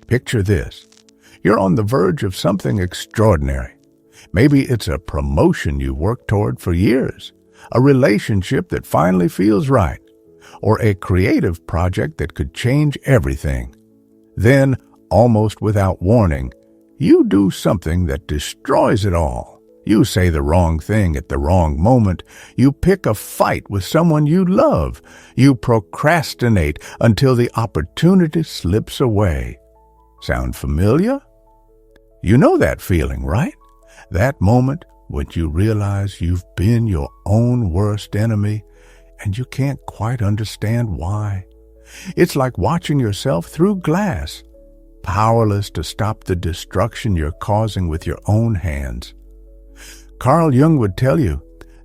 Picture this. You're on the verge of something extraordinary. Maybe it's a promotion you worked toward for years, a relationship that finally feels right, or a creative project that could change everything. Then, almost without warning, you do something that destroys it all. You say the wrong thing at the wrong moment. You pick a fight with someone you love. You procrastinate until the opportunity slips away. Sound familiar? You know that feeling, right? That moment when you realize you've been your own worst enemy and you can't quite understand why. It's like watching yourself through glass, powerless to stop the destruction you're causing with your own hands. Carl Jung would tell you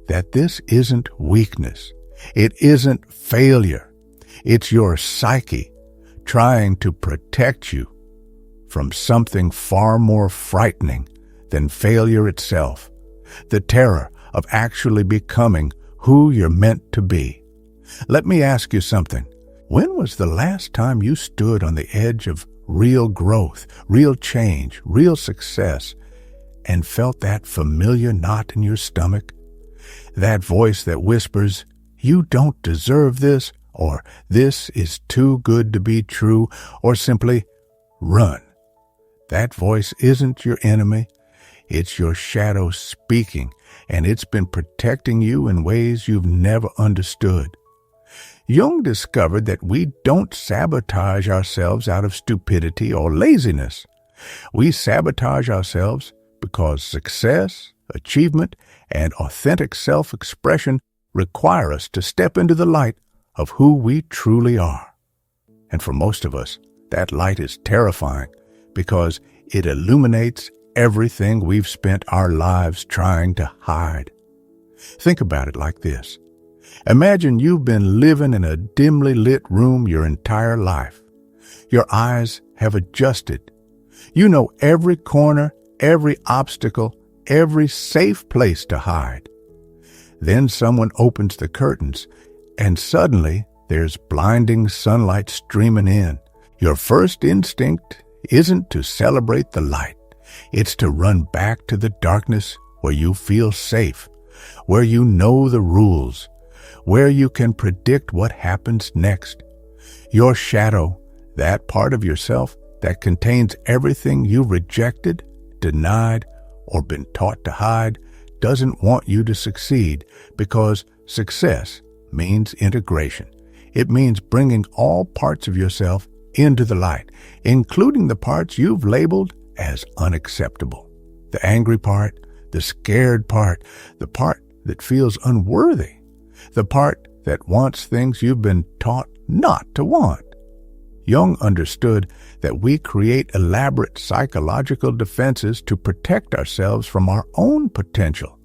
that this isn't weakness. It isn't failure. It's your psyche trying to protect you from something far more frightening than failure itself, the terror of actually becoming who you're meant to be. Let me ask you something. When was the last time you stood on the edge of real growth, real change, real success, and felt that familiar knot in your stomach? That voice that whispers, "You don't deserve this," or "This is too good to be true," or simply, "Run." That voice isn't your enemy. It's your shadow speaking, and it's been protecting you in ways you've never understood. Jung discovered that we don't sabotage ourselves out of stupidity or laziness. We sabotage ourselves because success, achievement, and authentic self-expression require us to step into the light of who we truly are. And for most of us, that light is terrifying because it illuminates everything we've spent our lives trying to hide. Think about it like this. Imagine you've been living in a dimly lit room your entire life. Your eyes have adjusted. You know every corner, every obstacle, every safe place to hide. Then someone opens the curtains, and suddenly there's blinding sunlight streaming in. Your first instinct isn't to celebrate the light. It's to run back to the darkness where you feel safe, where you know the rules, where you can predict what happens next. Your shadow, that part of yourself that contains everything you rejected, denied, or been taught to hide, doesn't want you to succeed because success means integration. It means bringing all parts of yourself into the light, including the parts you've labeled as unacceptable. The angry part, the scared part, the part that feels unworthy, the part that wants things you've been taught not to want. Jung understood that we create elaborate psychological defenses to protect ourselves from our own potential.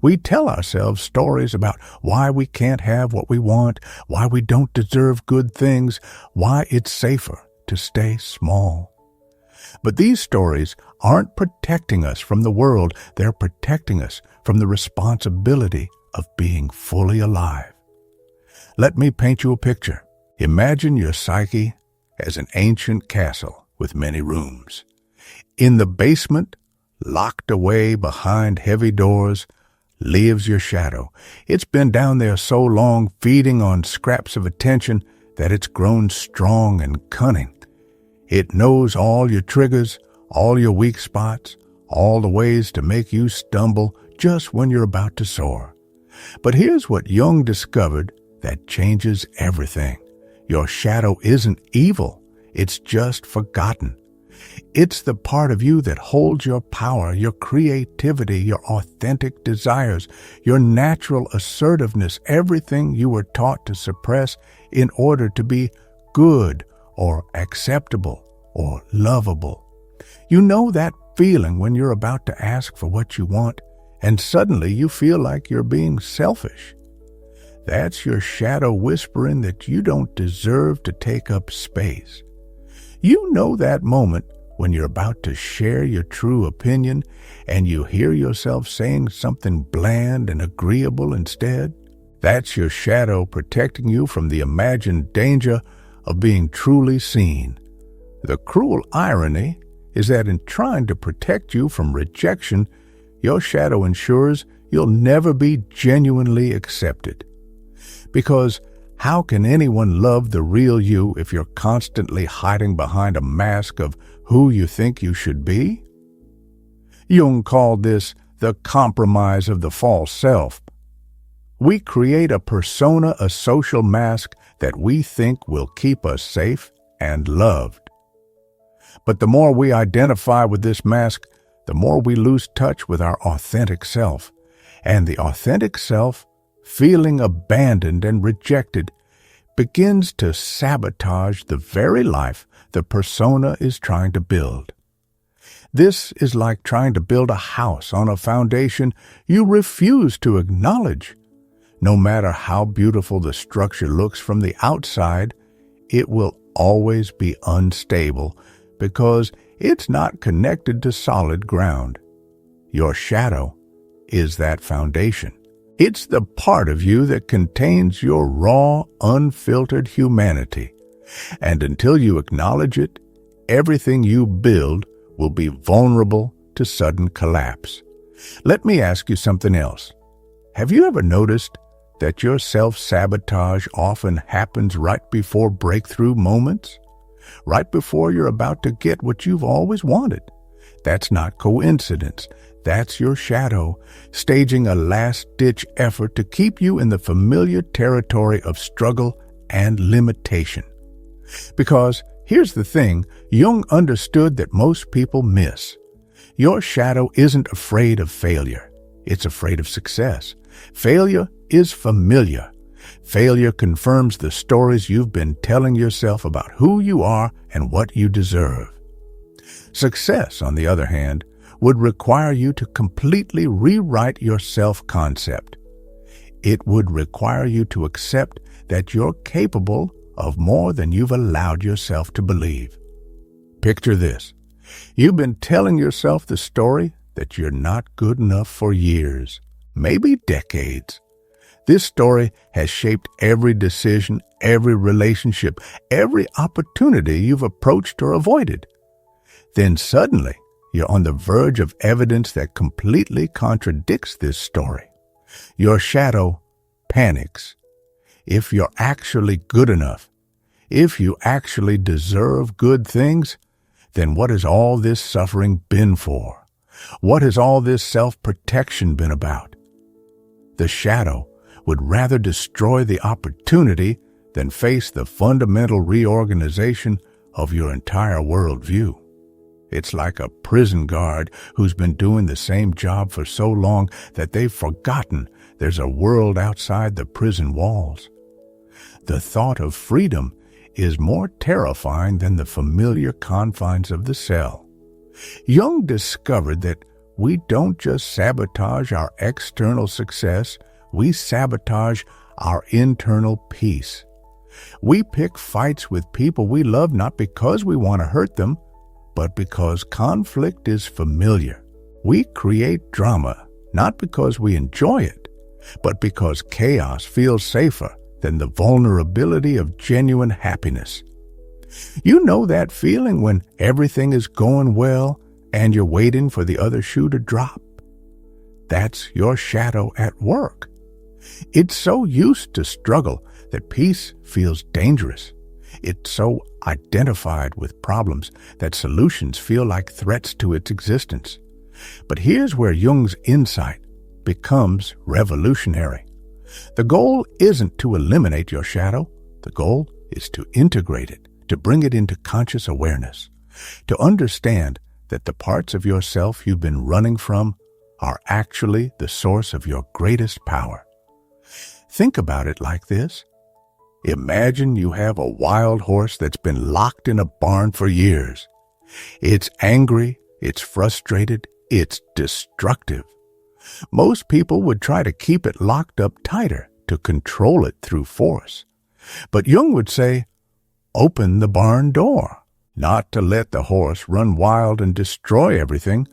We tell ourselves stories about why we can't have what we want, why we don't deserve good things, why it's safer to stay small. But these stories aren't protecting us from the world. They're protecting us from the responsibility of being fully alive. Let me paint you a picture. Imagine your psyche as an ancient castle with many rooms. In the basement, locked away behind heavy doors, lives your shadow. It's been down there so long, feeding on scraps of attention, that it's grown strong and cunning. It knows all your triggers, all your weak spots, all the ways to make you stumble just when you're about to soar. But here's what Jung discovered that changes everything. Your shadow isn't evil. It's just forgotten. It's the part of you that holds your power, your creativity, your authentic desires, your natural assertiveness, everything you were taught to suppress in order to be good or acceptable or lovable. You know that feeling when you're about to ask for what you want, and suddenly you feel like you're being selfish. That's your shadow whispering that you don't deserve to take up space. You know that moment when you're about to share your true opinion and you hear yourself saying something bland and agreeable instead? That's your shadow protecting you from the imagined danger of being truly seen. The cruel irony is that in trying to protect you from rejection, your shadow ensures you'll never be genuinely accepted. Because how can anyone love the real you if you're constantly hiding behind a mask of who you think you should be? Jung called this the compromise of the false self. We create a persona, a social mask that we think will keep us safe and loved. But the more we identify with this mask, the more we lose touch with our authentic self. And the authentic self, feeling abandoned and rejected, begins to sabotage the very life the persona is trying to build. This is like trying to build a house on a foundation you refuse to acknowledge. No matter how beautiful the structure looks from the outside, it will always be unstable because it's not connected to solid ground. Your shadow is that foundation. It's the part of you that contains your raw, unfiltered humanity. And until you acknowledge it, everything you build will be vulnerable to sudden collapse. Let me ask you something else. Have you ever noticed that your self-sabotage often happens right before breakthrough moments? Right before you're about to get what you've always wanted? That's not coincidence. That's your shadow, staging a last-ditch effort to keep you in the familiar territory of struggle and limitation. Because here's the thing Jung understood that most people miss. Your shadow isn't afraid of failure. It's afraid of success. Failure is familiar. Failure confirms the stories you've been telling yourself about who you are and what you deserve. Success, on the other hand, would require you to completely rewrite your self-concept. It would require you to accept that you're capable of more than you've allowed yourself to believe. Picture this. You've been telling yourself the story that you're not good enough for years, maybe decades. This story has shaped every decision, every relationship, every opportunity you've approached or avoided. Then suddenly, you're on the verge of evidence that completely contradicts this story. Your shadow panics. If you're actually good enough, if you actually deserve good things, then what has all this suffering been for? What has all this self-protection been about? The shadow would rather destroy the opportunity than face the fundamental reorganization of your entire worldview. It's like a prison guard who's been doing the same job for so long that they've forgotten there's a world outside the prison walls. The thought of freedom is more terrifying than the familiar confines of the cell. Jung discovered that we don't just sabotage our external success, we sabotage our internal peace. We pick fights with people we love not because we want to hurt them, but because conflict is familiar. We create drama not because we enjoy it, but because chaos feels safer than the vulnerability of genuine happiness. You know that feeling when everything is going well and you're waiting for the other shoe to drop? That's your shadow at work. It's so used to struggle that peace feels dangerous. It's so identified with problems that solutions feel like threats to its existence. But here's where Jung's insight becomes revolutionary. The goal isn't to eliminate your shadow. The goal is to integrate it, to bring it into conscious awareness, to understand that the parts of yourself you've been running from are actually the source of your greatest power. Think about it like this. Imagine you have a wild horse that's been locked in a barn for years. It's angry, it's frustrated, it's destructive. Most people would try to keep it locked up tighter, to control it through force. But Jung would say, open the barn door, not to let the horse run wild and destroy everything,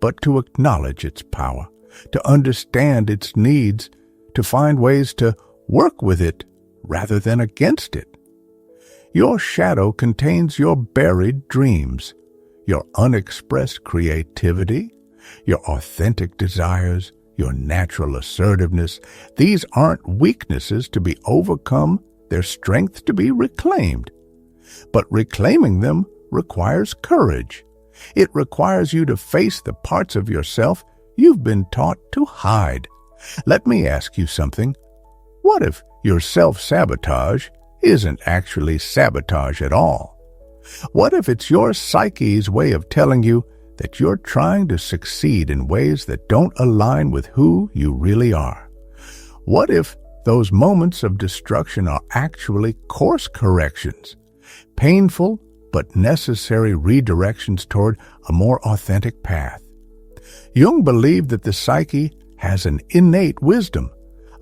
but to acknowledge its power, to understand its needs, to find ways to work with it rather than against it. Your shadow contains your buried dreams, your unexpressed creativity, your authentic desires, your natural assertiveness. These aren't weaknesses to be overcome, they're strength to be reclaimed. But reclaiming them requires courage. It requires you to face the parts of yourself you've been taught to hide. Let me ask you something. What if your self-sabotage isn't actually sabotage at all? What if it's your psyche's way of telling you that you're trying to succeed in ways that don't align with who you really are? What if those moments of destruction are actually course corrections, painful but necessary redirections toward a more authentic path? Jung believed that the psyche has an innate wisdom,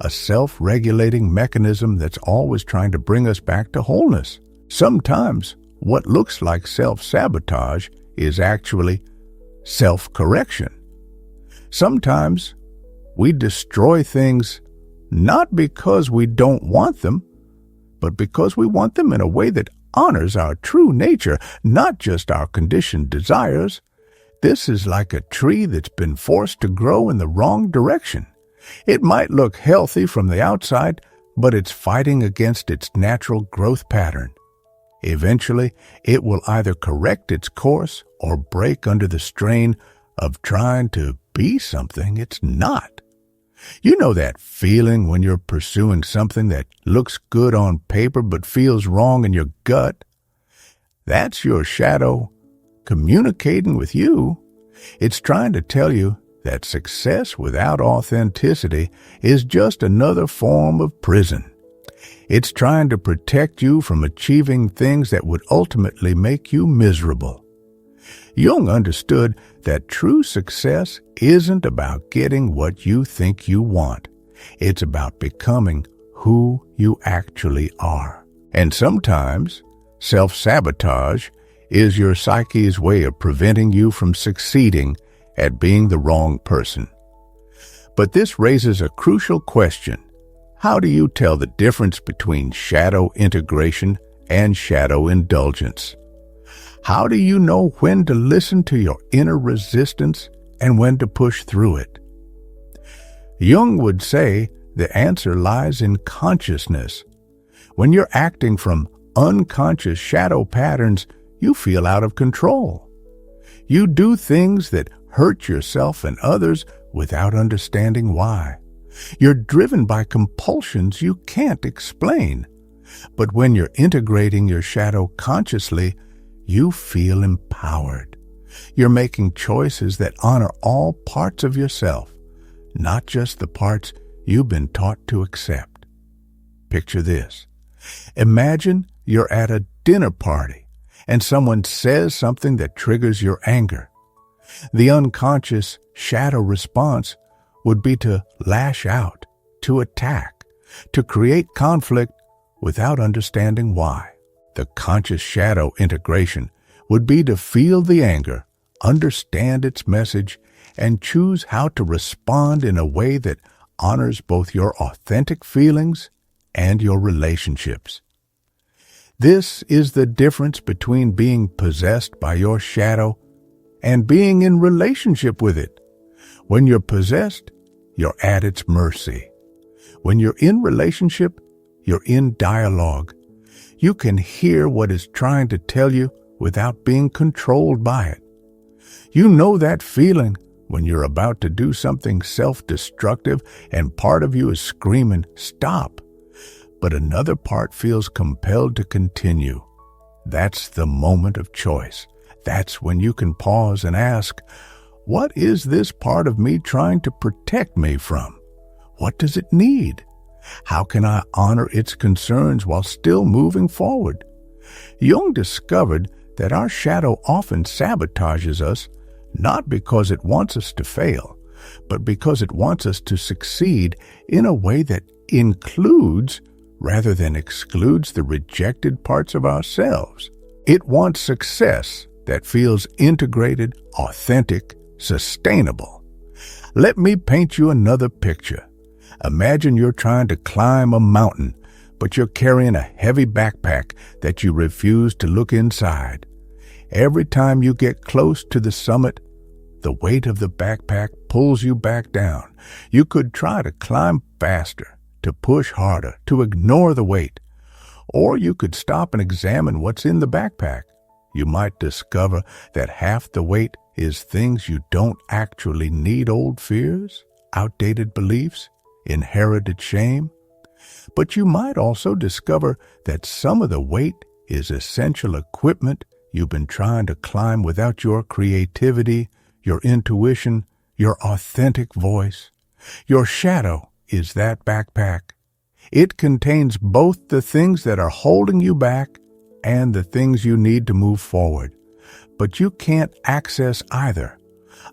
a self-regulating mechanism that's always trying to bring us back to wholeness. Sometimes what looks like self-sabotage is actually self-correction. Sometimes we destroy things not because we don't want them, but because we want them in a way that honors our true nature, not just our conditioned desires. This is like a tree that's been forced to grow in the wrong direction. It might look healthy from the outside, but it's fighting against its natural growth pattern. Eventually, it will either correct its course or break under the strain of trying to be something it's not. You know that feeling when you're pursuing something that looks good on paper but feels wrong in your gut? That's your shadow communicating with you. It's trying to tell you that success without authenticity is just another form of prison. It's trying to protect you from achieving things that would ultimately make you miserable. Jung understood that true success isn't about getting what you think you want. It's about becoming who you actually are. And sometimes self-sabotage is your psyche's way of preventing you from succeeding at being the wrong person. But this raises a crucial question. How do you tell the difference between shadow integration and shadow indulgence? How do you know when to listen to your inner resistance and when to push through it? Jung would say the answer lies in consciousness. When you're acting from unconscious shadow patterns, you feel out of control. You do things that hurt yourself and others without understanding why. You're driven by compulsions you can't explain. But when you're integrating your shadow consciously, you feel empowered. You're making choices that honor all parts of yourself, not just the parts you've been taught to accept. Picture this. Imagine you're at a dinner party and someone says something that triggers your anger. The unconscious shadow response would be to lash out, to attack, to create conflict without understanding why. The conscious shadow integration would be to feel the anger, understand its message, and choose how to respond in a way that honors both your authentic feelings and your relationships. This is the difference between being possessed by your shadow and being in relationship with it. When you're possessed, you're at its mercy. When you're in relationship, you're in dialogue. You can hear what it's trying to tell you without being controlled by it. You know that feeling when you're about to do something self-destructive and part of you is screaming, "Stop!" but another part feels compelled to continue. That's the moment of choice. That's when you can pause and ask, what is this part of me trying to protect me from? What does it need? How can I honor its concerns while still moving forward? Jung discovered that our shadow often sabotages us, not because it wants us to fail, but because it wants us to succeed in a way that includes rather than excludes the rejected parts of ourselves. It wants success that feels integrated, authentic, sustainable. Let me paint you another picture. Imagine you're trying to climb a mountain, but you're carrying a heavy backpack that you refuse to look inside. Every time you get close to the summit, the weight of the backpack pulls you back down. You could try to climb faster, to push harder, to ignore the weight. Or you could stop and examine what's in the backpack. You might discover that half the weight is things you don't actually need: old fears, outdated beliefs, inherited shame. But you might also discover that some of the weight is essential equipment you've been trying to climb without your creativity, your intuition, your authentic voice. Your shadow is that backpack. It contains both the things that are holding you back and the things you need to move forward. But you can't access either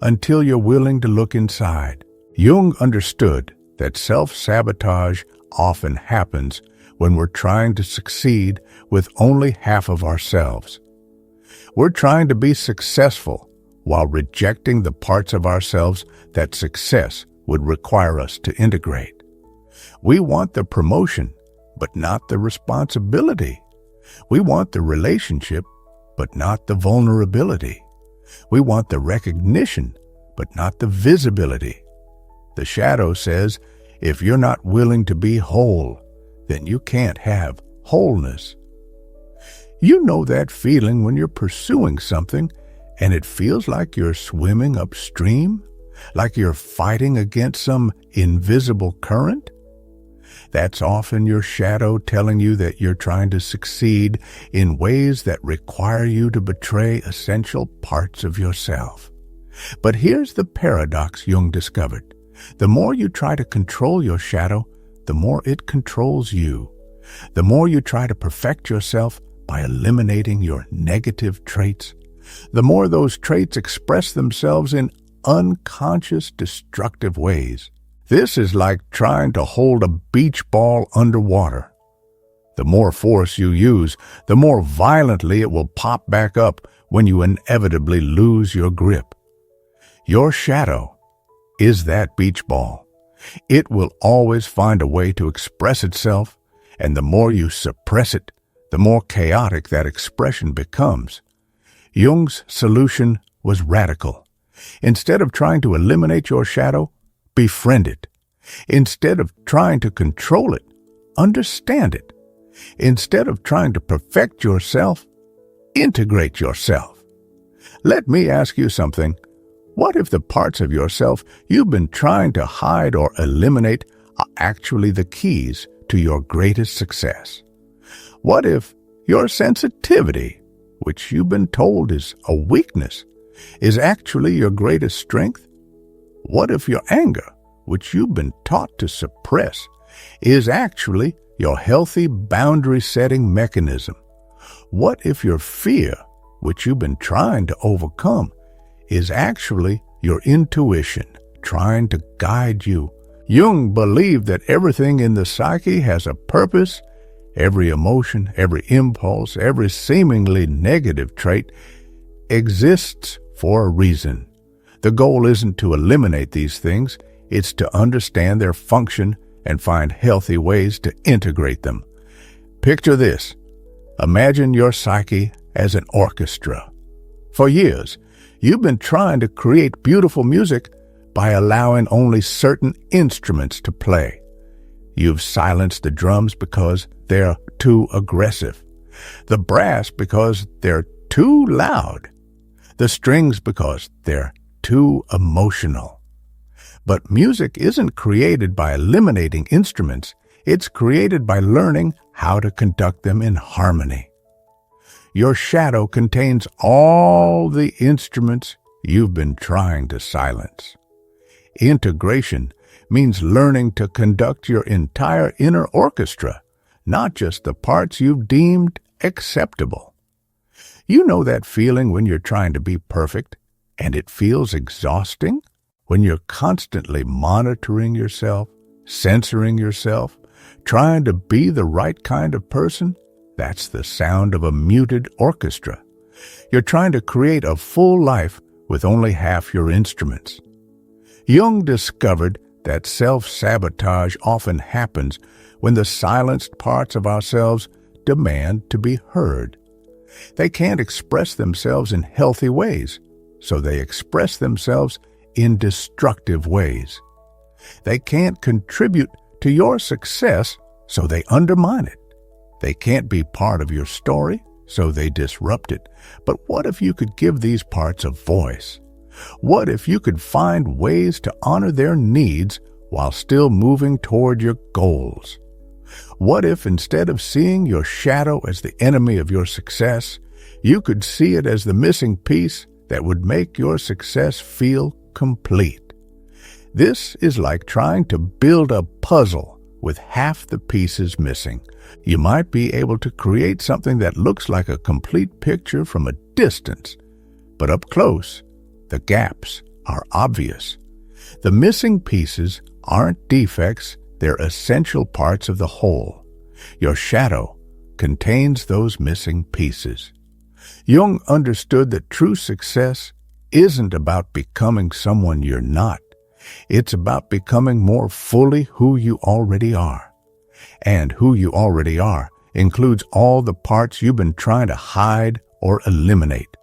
until you're willing to look inside. Jung understood that self-sabotage often happens when we're trying to succeed with only half of ourselves. We're trying to be successful while rejecting the parts of ourselves that success would require us to integrate. We want the promotion, but not the responsibility. We want the relationship, but not the vulnerability. We want the recognition, but not the visibility. The shadow says, if you're not willing to be whole, then you can't have wholeness. You know that feeling when you're pursuing something and it feels like you're swimming upstream, like you're fighting against some invisible current? That's often your shadow telling you that you're trying to succeed in ways that require you to betray essential parts of yourself. But here's the paradox Jung discovered. The more you try to control your shadow, the more it controls you. The more you try to perfect yourself by eliminating your negative traits, the more those traits express themselves in unconscious, destructive ways. This is like trying to hold a beach ball underwater. The more force you use, the more violently it will pop back up when you inevitably lose your grip. Your shadow is that beach ball. It will always find a way to express itself, and the more you suppress it, the more chaotic that expression becomes. Jung's solution was radical. Instead of trying to eliminate your shadow, befriend it. Instead of trying to control it, understand it. Instead of trying to perfect yourself, integrate yourself. Let me ask you something. What if the parts of yourself you've been trying to hide or eliminate are actually the keys to your greatest success? What if your sensitivity, which you've been told is a weakness, is actually your greatest strength? What if your anger, which you've been taught to suppress, is actually your healthy boundary-setting mechanism? What if your fear, which you've been trying to overcome, is actually your intuition trying to guide you? Jung believed that everything in the psyche has a purpose. Every emotion, every impulse, every seemingly negative trait exists for a reason. The goal isn't to eliminate these things, it's to understand their function and find healthy ways to integrate them. Picture this. Imagine your psyche as an orchestra. For years, you've been trying to create beautiful music by allowing only certain instruments to play. You've silenced the drums because they're too aggressive, the brass because they're too loud, the strings because they're too emotional. But music isn't created by eliminating instruments, it's created by learning how to conduct them in harmony. Your shadow contains all the instruments you've been trying to silence. Integration means learning to conduct your entire inner orchestra, not just the parts you've deemed acceptable. You know that feeling when you're trying to be perfect, and it feels exhausting? When you're constantly monitoring yourself, censoring yourself, trying to be the right kind of person? That's the sound of a muted orchestra. You're trying to create a full life with only half your instruments. Jung discovered that self-sabotage often happens when the silenced parts of ourselves demand to be heard. They can't express themselves in healthy ways, so they express themselves in destructive ways. They can't contribute to your success, so they undermine it. They can't be part of your story, so they disrupt it. But what if you could give these parts a voice? What if you could find ways to honor their needs while still moving toward your goals? What if instead of seeing your shadow as the enemy of your success, you could see it as the missing piece that would make your success feel complete? This is like trying to build a puzzle with half the pieces missing. You might be able to create something that looks like a complete picture from a distance, but up close, the gaps are obvious. The missing pieces aren't defects, they're essential parts of the whole. Your shadow contains those missing pieces. Jung understood that true success isn't about becoming someone you're not. It's about becoming more fully who you already are. And who you already are includes all the parts you've been trying to hide or eliminate.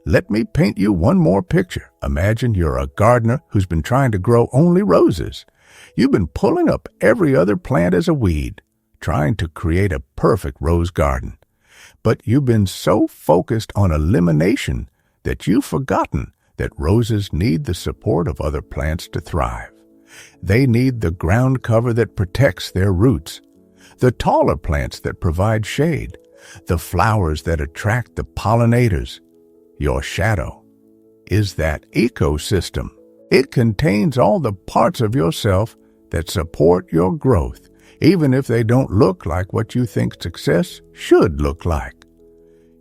Let me paint you one more picture. Imagine you're a gardener who's been trying to grow only roses. You've been pulling up every other plant as a weed, trying to create a perfect rose garden. But you've been so focused on elimination that you've forgotten that roses need the support of other plants to thrive. They need the ground cover that protects their roots, the taller plants that provide shade, the flowers that attract the pollinators. Your shadow is that ecosystem. It contains all the parts of yourself that support your growth, even if they don't look like what you think success should look like.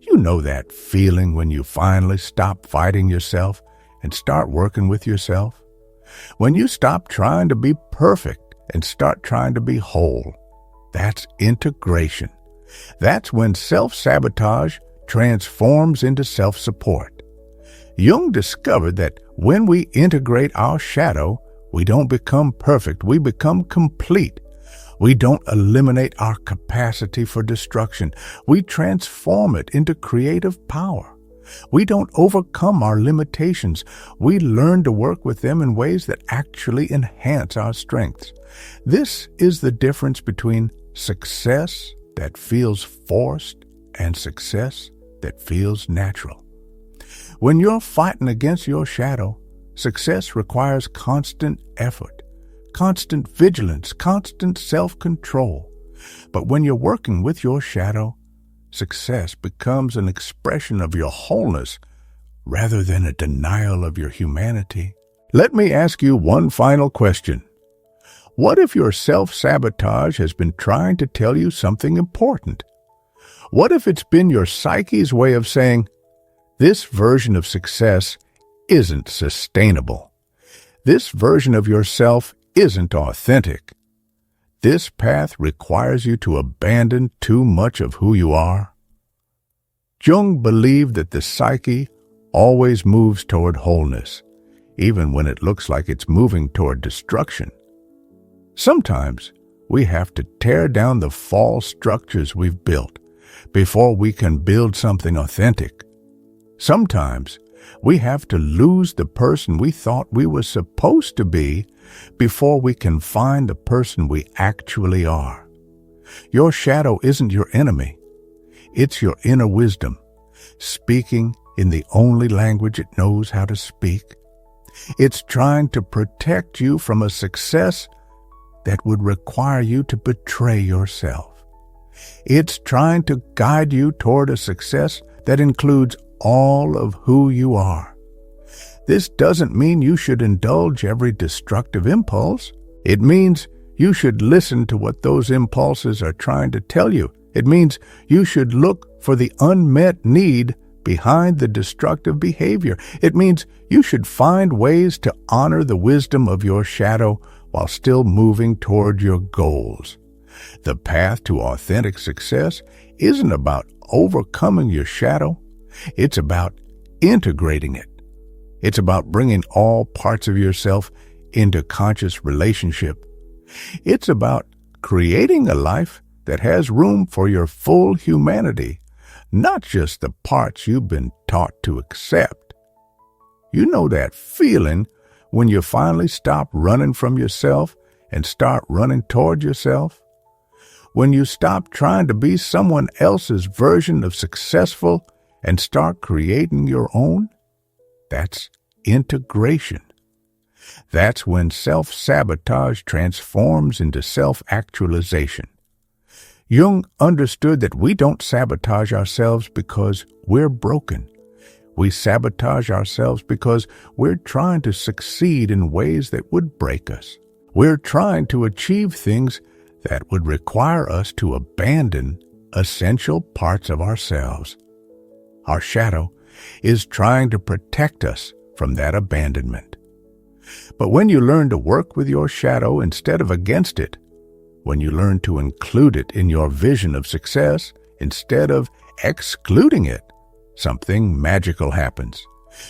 You know that feeling when you finally stop fighting yourself and start working with yourself? When you stop trying to be perfect and start trying to be whole. That's integration. That's when self-sabotage transforms into self-support. Jung discovered that when we integrate our shadow, we don't become perfect, we become complete. We don't eliminate our capacity for destruction. We transform it into creative power. We don't overcome our limitations. We learn to work with them in ways that actually enhance our strengths. This is the difference between success that feels forced and success that feels natural. When you're fighting against your shadow, success requires constant effort, constant vigilance, constant self-control. But when you're working with your shadow, success becomes an expression of your wholeness rather than a denial of your humanity. Let me ask you one final question. What if your self-sabotage has been trying to tell you something important? What if it's been your psyche's way of saying, this version of success isn't sustainable. This version of yourself isn't authentic. This path requires you to abandon too much of who you are. Jung believed that the psyche always moves toward wholeness, even when it looks like it's moving toward destruction. Sometimes we have to tear down the false structures we've built before we can build something authentic. Sometimes we have to lose the person we thought we were supposed to be before we can find the person we actually are. Your shadow isn't your enemy. It's your inner wisdom, speaking in the only language it knows how to speak. It's trying to protect you from a success that would require you to betray yourself. It's trying to guide you toward a success that includes all of who you are. This doesn't mean you should indulge every destructive impulse. It means you should listen to what those impulses are trying to tell you. It means you should look for the unmet need behind the destructive behavior. It means you should find ways to honor the wisdom of your shadow while still moving toward your goals. The path to authentic success isn't about overcoming your shadow. It's about integrating it. It's about bringing all parts of yourself into conscious relationship. It's about creating a life that has room for your full humanity, not just the parts you've been taught to accept. You know that feeling when you finally stop running from yourself and start running toward yourself? When you stop trying to be someone else's version of successful and start creating your own? That's integration. That's when self-sabotage transforms into self-actualization. Jung understood that we don't sabotage ourselves because we're broken. We sabotage ourselves because we're trying to succeed in ways that would break us. We're trying to achieve things that would require us to abandon essential parts of ourselves. Our shadow is trying to protect us from that abandonment. But when you learn to work with your shadow instead of against it, when you learn to include it in your vision of success instead of excluding it, something magical happens.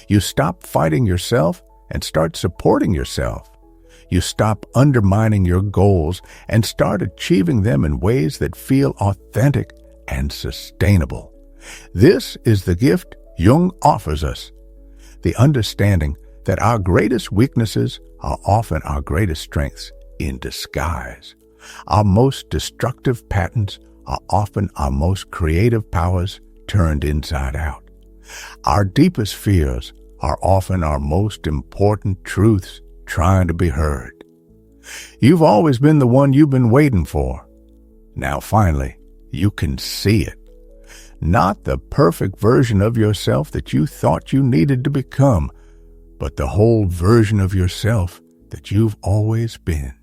You stop fighting yourself and start supporting yourself. You stop undermining your goals and start achieving them in ways that feel authentic and sustainable. This is the gift Jung offers us, the understanding that our greatest weaknesses are often our greatest strengths in disguise. Our most destructive patterns are often our most creative powers turned inside out. Our deepest fears are often our most important truths trying to be heard. You've always been the one you've been waiting for. Now finally, you can see it. Not the perfect version of yourself that you thought you needed to become, but the whole version of yourself that you've always been.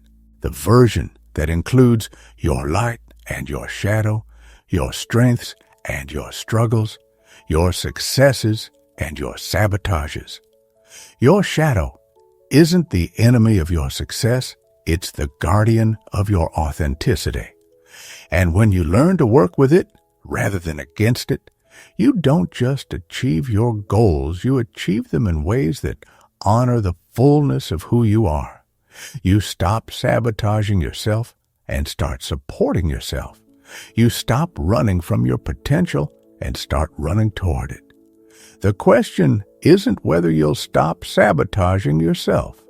The version that includes your light and your shadow, your strengths and your struggles, your successes and your sabotages. Your shadow isn't the enemy of your success, it's the guardian of your authenticity. And when you learn to work with it rather than against it, you don't just achieve your goals, you achieve them in ways that honor the fullness of who you are. You stop sabotaging yourself and start supporting yourself. You stop running from your potential and start running toward it. The question isn't whether you'll stop sabotaging yourself.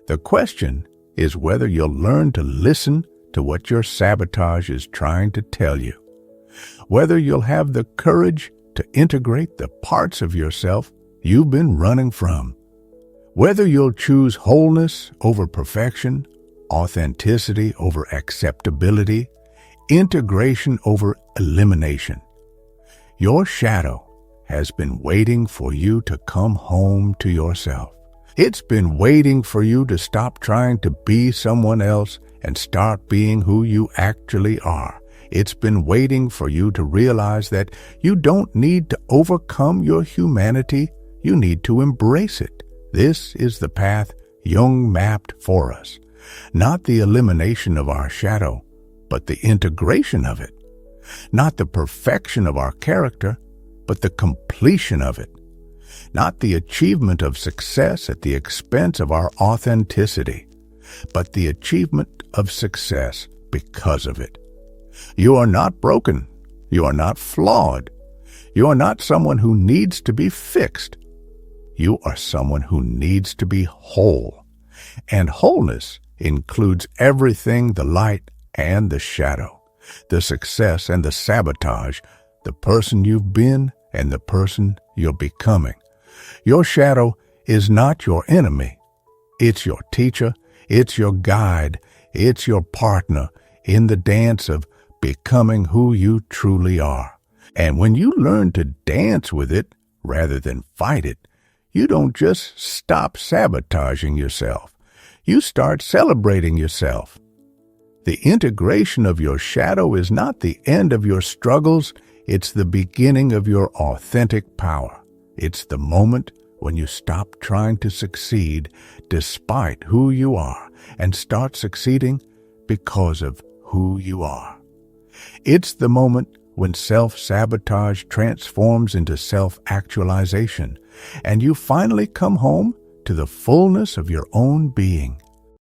The question is whether you'll learn to listen to what your sabotage is trying to tell you. Whether you'll have the courage to integrate the parts of yourself you've been running from. Whether you'll choose wholeness over perfection, authenticity over acceptability, integration over elimination. Your shadow has been waiting for you to come home to yourself. It's been waiting for you to stop trying to be someone else and start being who you actually are. It's been waiting for you to realize that you don't need to overcome your humanity, you need to embrace it. This is the path Jung mapped for us. Not the elimination of our shadow, but the integration of it. Not the perfection of our character, but the completion of it. Not the achievement of success at the expense of our authenticity, but the achievement of success because of it. You are not broken. You are not flawed. You are not someone who needs to be fixed. You are someone who needs to be whole. And wholeness includes everything, the light and the shadow, the success and the sabotage, the person you've been and the person you're becoming. Your shadow is not your enemy. It's your teacher. It's your guide. It's your partner in the dance of becoming who you truly are. And when you learn to dance with it rather than fight it, you don't just stop sabotaging yourself. You start celebrating yourself. The integration of your shadow is not the end of your struggles. It's the beginning of your authentic power. It's the moment when you stop trying to succeed despite who you are and start succeeding because of who you are. It's the moment when self-sabotage transforms into self-actualization and you finally come home to the fullness of your own being.